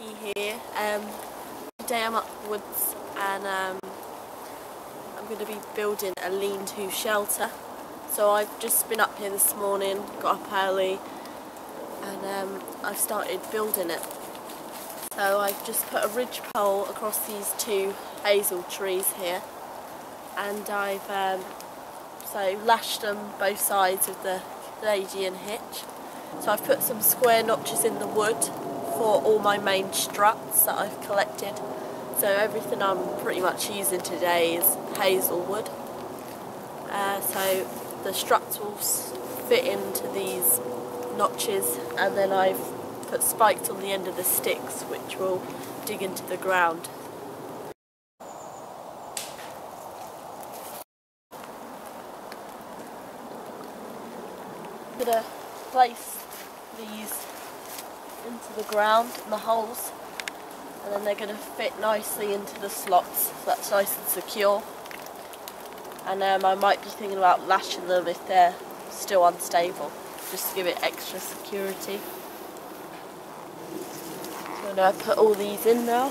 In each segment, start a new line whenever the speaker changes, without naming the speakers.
Becky here. Today I'm up the woods and I'm going to be building a lean-to shelter. So I've just been up here this morning, got up early, and I've started building it. So I've just put a ridge pole across these two hazel trees here, and I've lashed them both sides of the Canadian hitch. So I've put some square notches in the wood for all my main struts that I've collected. So everything I'm pretty much using today is hazel wood. So the struts will fit into these notches, and then I've put spikes on the end of the sticks which will dig into the ground. I'm going to place these into the ground in the holes, and then they're going to fit nicely into the slots so that's nice and secure. And I might be thinking about lashing them if they're still unstable, just to give it extra security. So I'm going to put all these in now.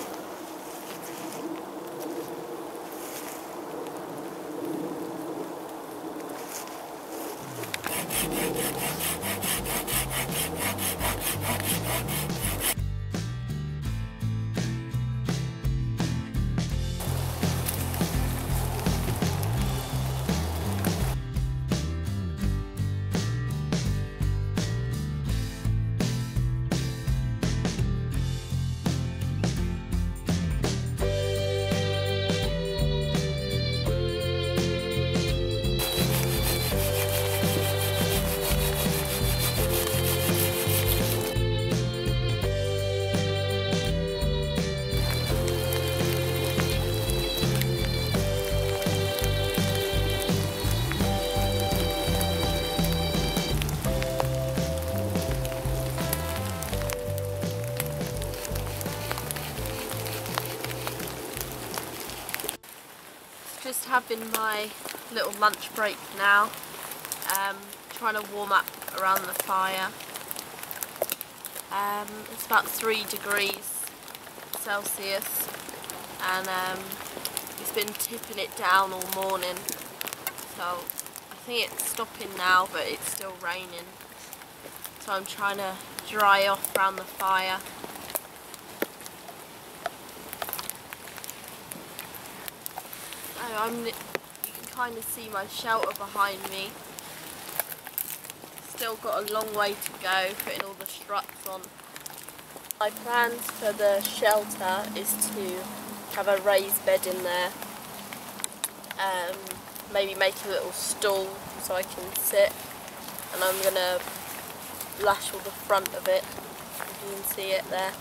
Just having my little lunch break now, trying to warm up around the fire. It's about 3 degrees Celsius, and it's been tipping it down all morning, so I think it's stopping now, but it's still raining, so I'm trying to dry off around the fire. You can kind of see my shelter behind me. Still got a long way to go putting all the struts on. My plans for the shelter is to have a raised bed in there, maybe make a little stool so I can sit, and I'm going to lash all the front of it, if you can see it there.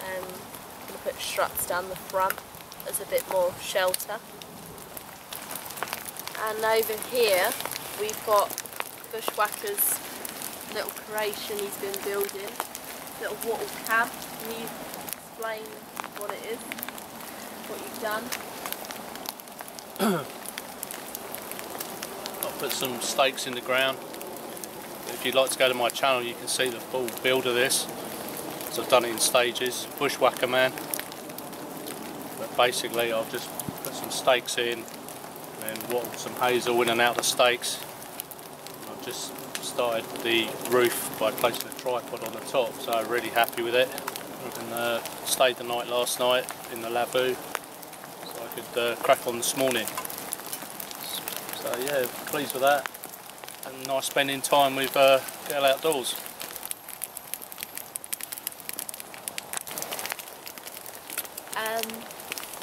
I'm going to put struts down the front as a bit more shelter. And over here we've got Bushwacker's little creation he's been building, little wattle camp. Can you explain what it is, what you've done?
I've put some stakes in the ground. If you'd like to go to my channel, you can see the full build of this. So I've done it in stages, Bushwacker Man. But basically I've just put some stakes in and wattled some hazel in and out the stakes. I've just started the roof by placing a tripod on the top, so I'm really happy with it. And stayed the night last night in the lavoo, so I could crack on this morning. So yeah, pleased with that, and nice spending time with girl outdoors.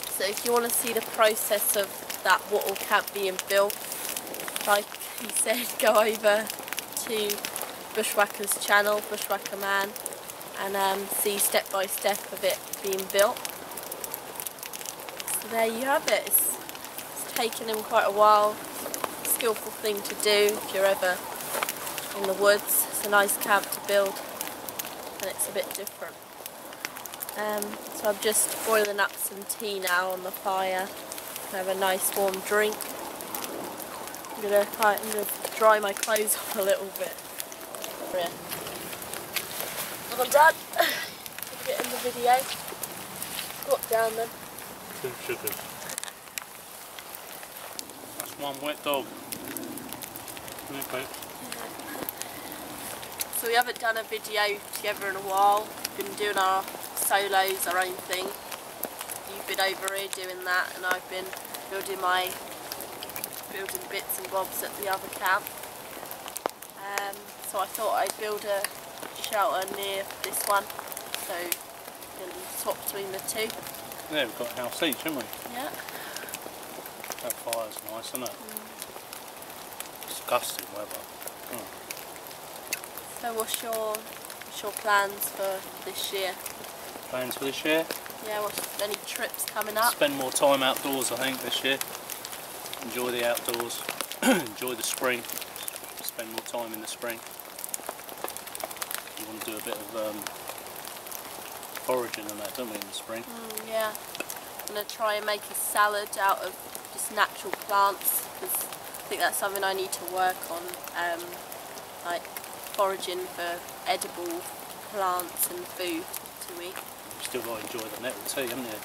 So if you want to see the process of that wattle camp being built, like he said, go over to Bushwacker's channel, Bushwacker Man, and see step by step of it being built. So there you have it. It's taken him quite a while, skillful thing to do if you're ever in the woods. It's a nice camp to build, and it's a bit different. So I'm just boiling up some tea now on the fire to have a nice warm drink. I'm going to dry my clothes off a little bit. Yeah. Well done. Get it in the video. Got down then.
2 sugars. That's one wet dog. Okay.
So we haven't done a video together in a while. We've been doing our solos, our own thing. You've been over here doing that, and I've been building bits and bobs at the other camp. So I thought I'd build a shelter near this one, so we can swap between the two.
Yeah, we've got a house each, haven't we?
Yeah.
That fire's nice, isn't it? Disgusting weather.
So what's your plans for this year?
Plans for this year?
Yeah, what's any trips coming up?
Spend more time outdoors, I think, this year. Enjoy the outdoors. Enjoy the spring. Spend more time in the spring. You want to do a bit of foraging and that, don't we, in the spring?
Yeah. I'm going to try and make a salad out of just natural plants, because I think that's something I need to work on, like foraging for edible plants and food to eat.
You've still got to enjoy the nettle tea, haven't you?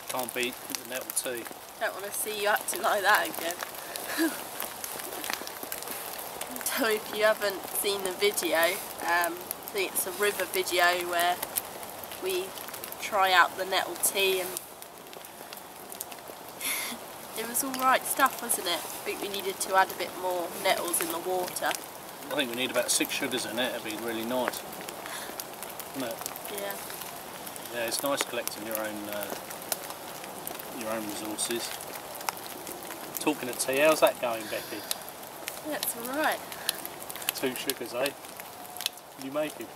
Can't beat the nettle tea.
Don't want to see you acting like that again. So if you haven't seen the video, I think it's a river video where we try out the nettle tea, and it was alright stuff, wasn't it? I think we needed to add a bit more nettles in the water.
I think we need about 6 sugars in it, it'd be really nice. Isn't it?
Yeah.
Yeah, it's nice collecting your own resources. Talking of tea, how's that going, Becky?
Yeah, it's alright.
2 sugars, eh? You make it.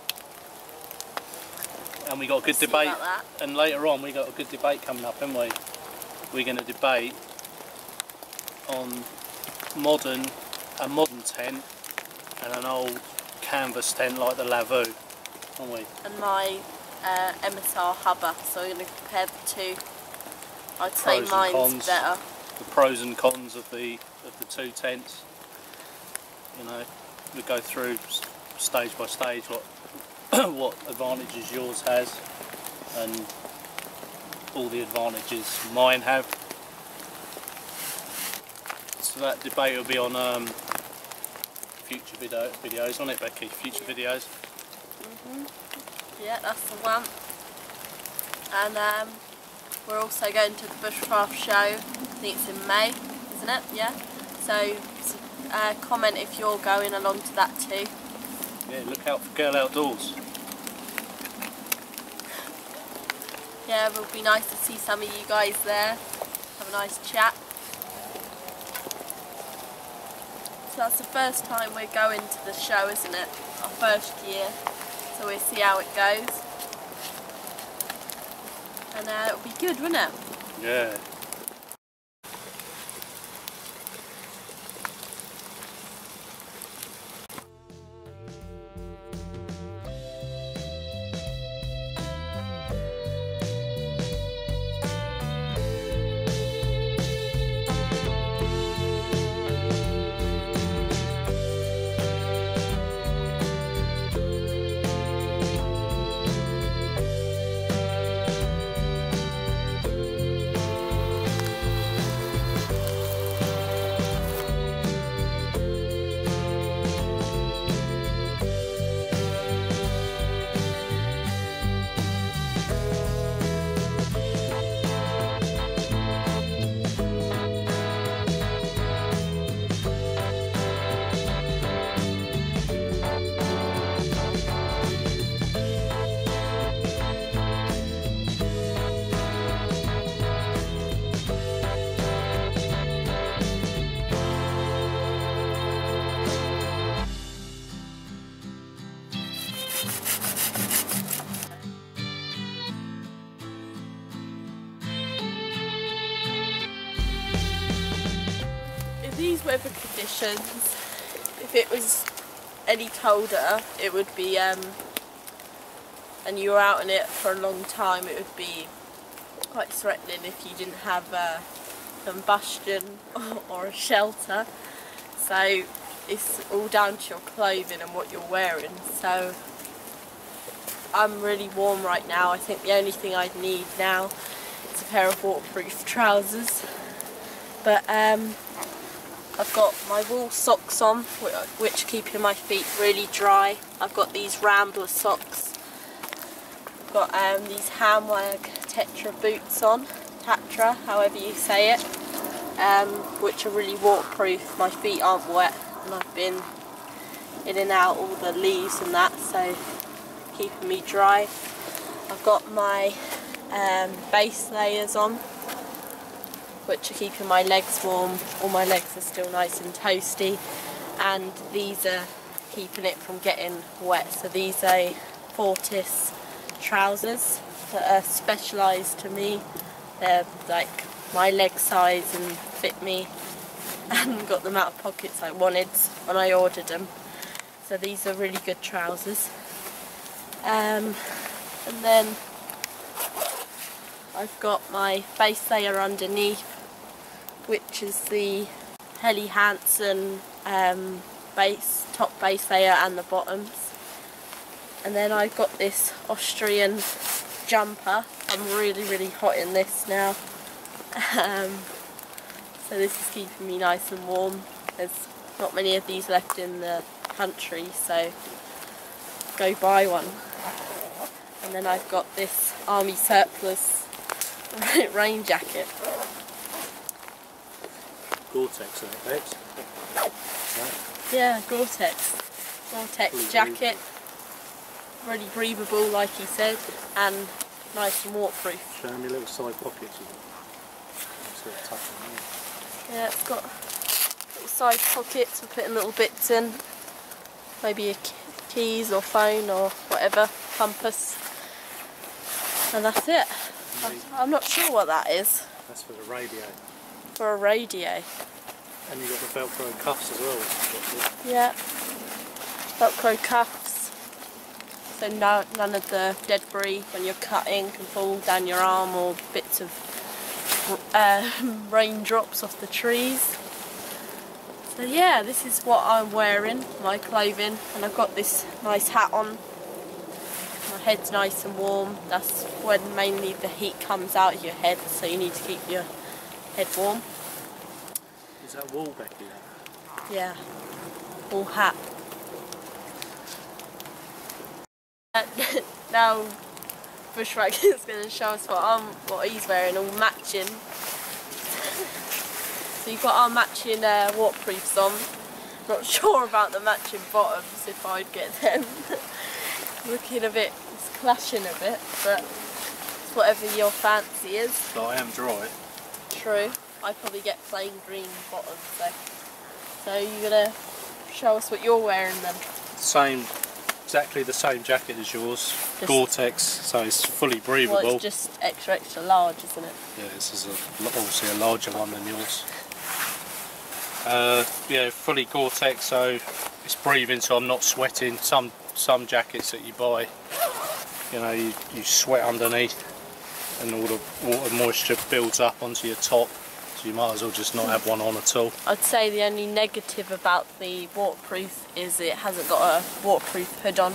And we got a good debate, and later on we got a good debate coming up, haven't we? We're going to debate on a modern tent and an old canvas tent like the Lavoo, aren't we?
And my MSR Hubba, so we're going to compare the two. I'd say mine's better.
The pros and cons of the two tents. You know, we go through stage by stage what advantages yours has and all the advantages mine have. So that debate will be on future videos, won't it, Becky? Future videos.
Yeah, that's the one. And we're also going to the Bushcraft show. I think it's in May, isn't it? Yeah. So comment if you're going along to that too.
Yeah, look out for Girl Outdoors.
Yeah, it would be nice to see some of you guys there. Have a nice chat. So that's the first time we're going to the show, isn't it? Our first year. So we'll see how it goes. And it'll be good, won't it?
Yeah.
These weather conditions, if it was any colder, it would be, and you were out in it for a long time, it would be quite threatening if you didn't have combustion or a shelter. So it's all down to your clothing and what you're wearing. So I'm really warm right now. I think the only thing I'd need now is a pair of waterproof trousers. But I've got my wool socks on, which are keeping my feet really dry. I've got these Rambler socks. I've got these Hamwag Tetra boots on, Tatra, however you say it, which are really waterproof. My feet aren't wet, and I've been in and out all the leaves and that, so keeping me dry. I've got my base layers on, which are keeping my legs warm. All my legs are still nice and toasty, and these are keeping it from getting wet. So these are Fortis trousers that are specialised to me. They're like my leg size and fit me, and got them out of pockets I wanted when I ordered them. So these are really good trousers. And then I've got my base layer underneath, which is the Helly Hansen top base layer and the bottoms. And then I've got this Austrian jumper. I'm really hot in this now. So this is keeping me nice and warm. There's not many of these left in the country, so go buy one. And then I've got this army surplus rain jacket.
Gore-Tex, isn't it, babes?
Yeah, Gore-Tex jacket. Really breathable, like he said, and nice and waterproof.
Show me your little side pockets.
Yeah, it's got little side pockets for putting little bits in. Maybe keys or phone or whatever, compass. And that's it. I'm not sure what that is.
That's for the radio.
For a radio.
And you've got the Velcro cuffs as well.
Yeah. Velcro cuffs. So none of the debris when you're cutting can fall down your arm, or bits of raindrops off the trees. So yeah, this is what I'm wearing, my clothing, and I've got this nice hat on. My head's nice and warm. That's when mainly the heat comes out of your head, so you need to keep your head warm.
Is that wool, Becky?
Yeah, wool hat. Now Bushwacker is going to show us what he's wearing, all matching. So you've got our matching waterproofs on. Not sure about the matching bottoms, if I'd get them. Looking a bit, it's clashing a bit, but it's whatever your fancy is.
But I am dry.
True. I'd probably get plain green bottoms though. So you're going to show us what you're wearing then?
Exactly the same jacket as yours. Gore-Tex, so it's fully breathable.
Well, it's just extra large, isn't it?
Yeah, this is obviously a larger one than yours. Yeah, fully Gore-Tex, so it's breathing, so I'm not sweating. Some jackets that you buy, you know, you sweat underneath, and all the water moisture builds up onto your top. So you might as well just not have one on at all. I'd say the only negative about the waterproof is it hasn't got a waterproof hood on.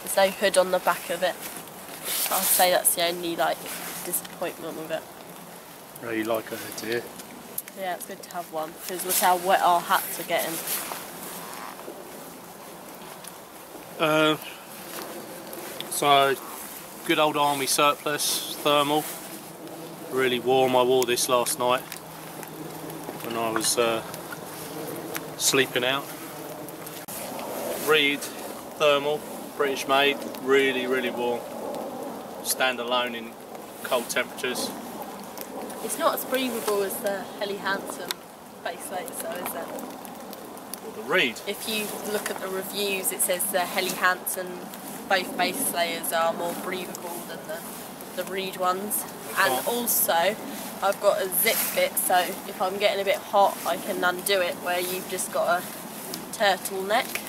There's no hood on the back of it. I'd say that's the only disappointment with it. Really like a hood, do you?
Yeah, it's good to have one, because look how wet our hats are getting.
So, good old army surplus, thermal. Really warm. I wore this last night when I was sleeping out. Reed thermal, British made, really warm. Stand alone in cold temperatures.
It's not as breathable as the Helly Hansen base layer, so is it?
Or the Reed.
If you look at the reviews, it says the Helly Hansen both base layers are more breathable than the Reed ones. And also, I've got a zip bit, so if I'm getting a bit hot, I can undo it, where you've just got a turtleneck.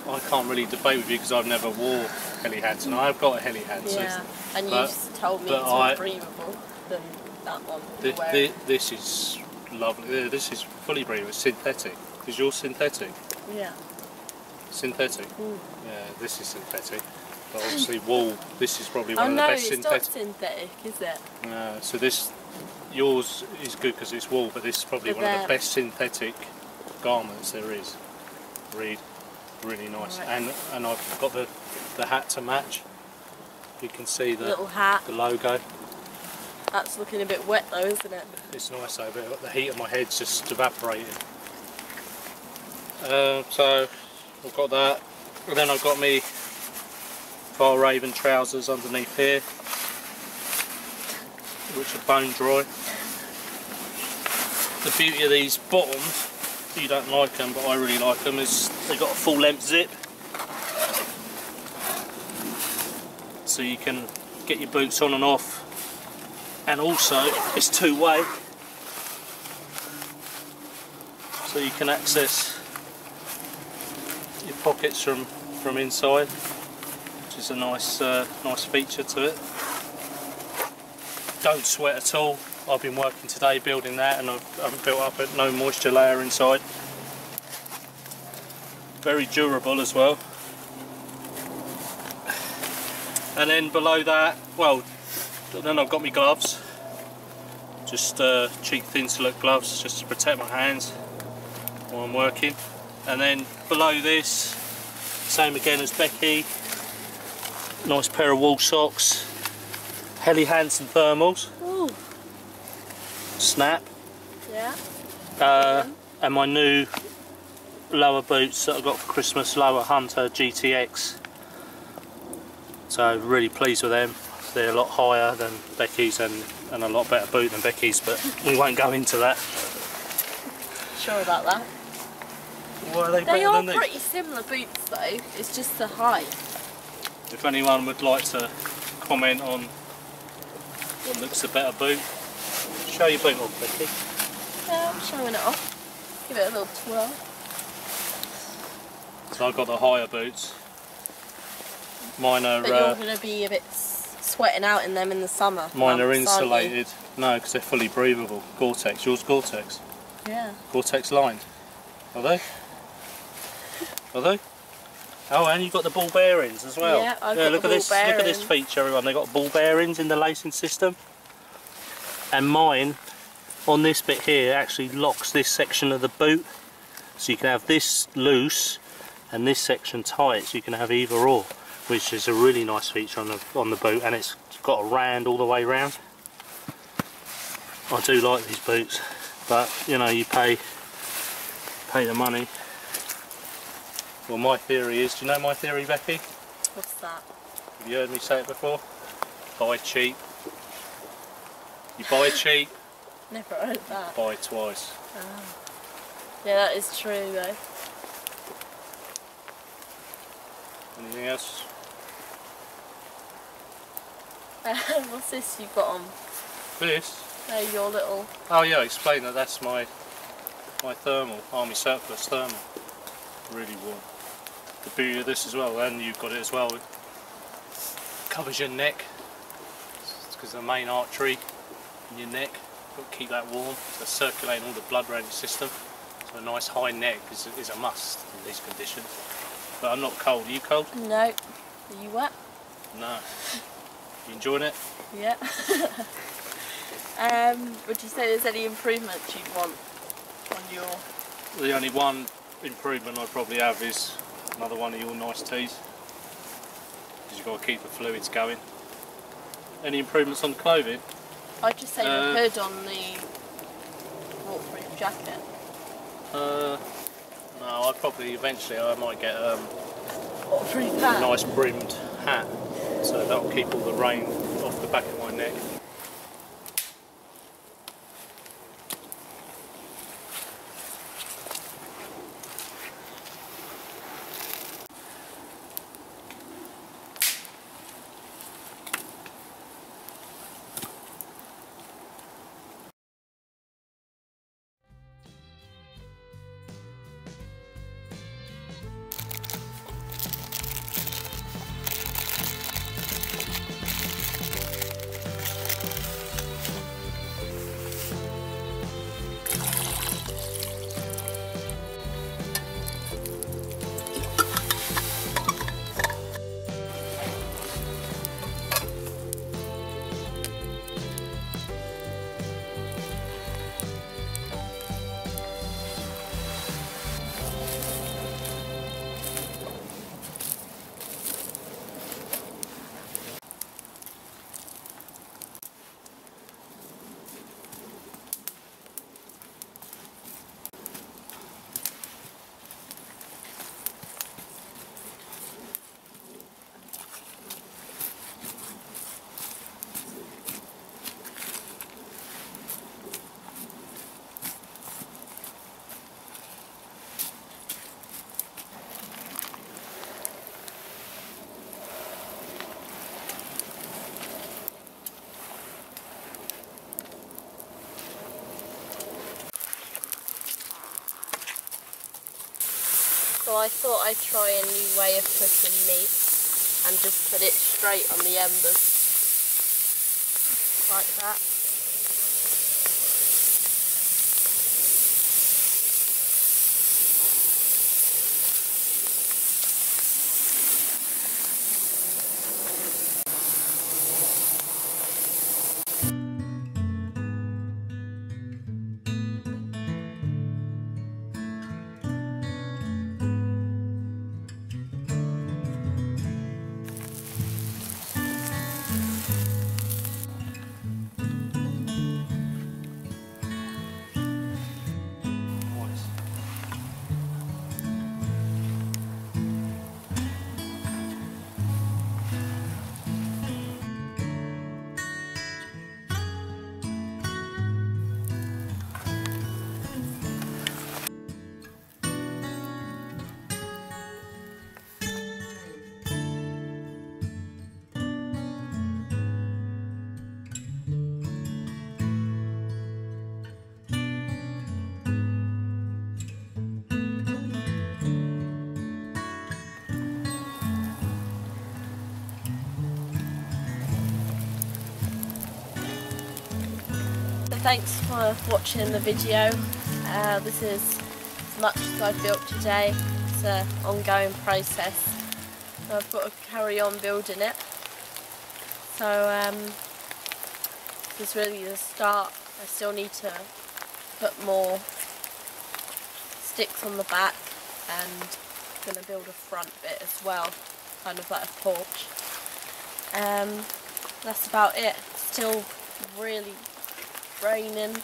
I can't really debate with you because I've never wore Helly Hansen. I have got a Helly Hansen.
Yeah, and you've told me it's more breathable than that one.
This is lovely. This is fully breathable. It's synthetic. Is yours synthetic?
Yeah.
Synthetic? Yeah, this is synthetic. But obviously wool, this is probably one of the best synthetic.
It's not synthetic, is it?
So this, yours is good because it's wool, but this is probably one of the best synthetic garments there is. Really nice. Right. And I've got the hat to match. You can see the little hat, the logo.
That's looking a bit wet though, isn't it?
It's nice though, but the heat of my head's just evaporating. So I've got that, and then I've got me Far Raven trousers underneath here, which are bone dry. The beauty of these bottoms, you don't like them, but I really like them, is they've got a full length zip, so you can get your boots on and off, and also it's two-way, so you can access your pockets from inside, which is a nice nice feature to it. Don't sweat at all. I've been working today building that, and I've built up a no moisture layer inside. Very durable as well. And then below that, well, then I've got my gloves. Just cheap thin silk gloves, just to protect my hands while I'm working. And then below this, same again as Becky, nice pair of wool socks, Helly Hansen thermals.
Ooh.
Snap.
Yeah.
And my new lower boots that I got for Christmas, Lower Hunter GTX. So really pleased with them. They're a lot higher than Becky's and a lot better boot than Becky's, but we won't go into that.
Sure about that?
Why are they
They
are
pretty similar boots though, it's just the height.
If anyone would like to comment on what looks a better boot, show your boot off, Becky.
Yeah, I'm showing it off. Give it a little twirl.
So I've got the higher boots. Mine are...
But you're going to be a bit sweating out in them in the summer.
Mine are insulated. No, because they're fully breathable. Gore-Tex. Yours Gore-Tex?
Yeah.
Gore-Tex lined. Are they? Are they? Oh, and you've got the ball bearings as well.
Yeah, I've got
look
the
at this.
bearings.
Look at this feature, everyone. They've got ball bearings in the lacing system. And mine, on this bit here, actually locks this section of the boot. So you can have this loose and this section tight, so you can have either or, which is a really nice feature on the boot, and it's got a rand all the way round. I do like these boots, but you know, you pay the money. Well, my theory is, do you know my theory, Becky?
What's that?
Have you heard me say it before? Buy cheap. You buy cheap.
Never heard that.
Buy twice.
Oh. Yeah, that is true though.
Anything else?
What's this you've got on?
This?
Your little...
Oh yeah, explain that. That's my thermal, Army Surplus thermal. Really warm. The beauty of this as well, and you've got it as well, it covers your neck. It's because the main artery in your neck, got to keep that warm, so circulating all the blood around your system. So a nice high neck is a must in these conditions. But I'm not cold. Are you cold?
No. Are you wet?
No. You enjoying it?
Yeah. Would you say there's any improvements you'd want on your...
The only one improvement I'd probably have is another one of your nice tees, because you've got to keep the fluids going. Any improvements on the clothing?
I'd just say the hood on the waterproof jacket.
No, I'd probably eventually I might get a
Waterproof hat?
nice brimmed hat, so that'll keep all the rain off the back of my neck.
I thought I'd try a new way of cooking meat and just put it straight on the embers, like that. Thanks for watching the video. This is as much as I've built today. It's an ongoing process. So I've got to carry on building it. So this is really the start. I still need to put more sticks on the back, and I'm going to build a front bit as well, kind of like a porch. That's about it. Still really raining,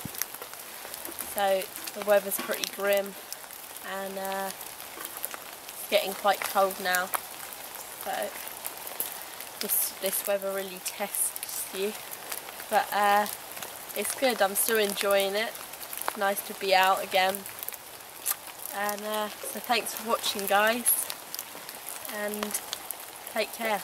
so the weather's pretty grim, and it's getting quite cold now, so this weather really tests you, but it's good. I'm still enjoying it. It's nice to be out again, and so thanks for watching, guys, and take care.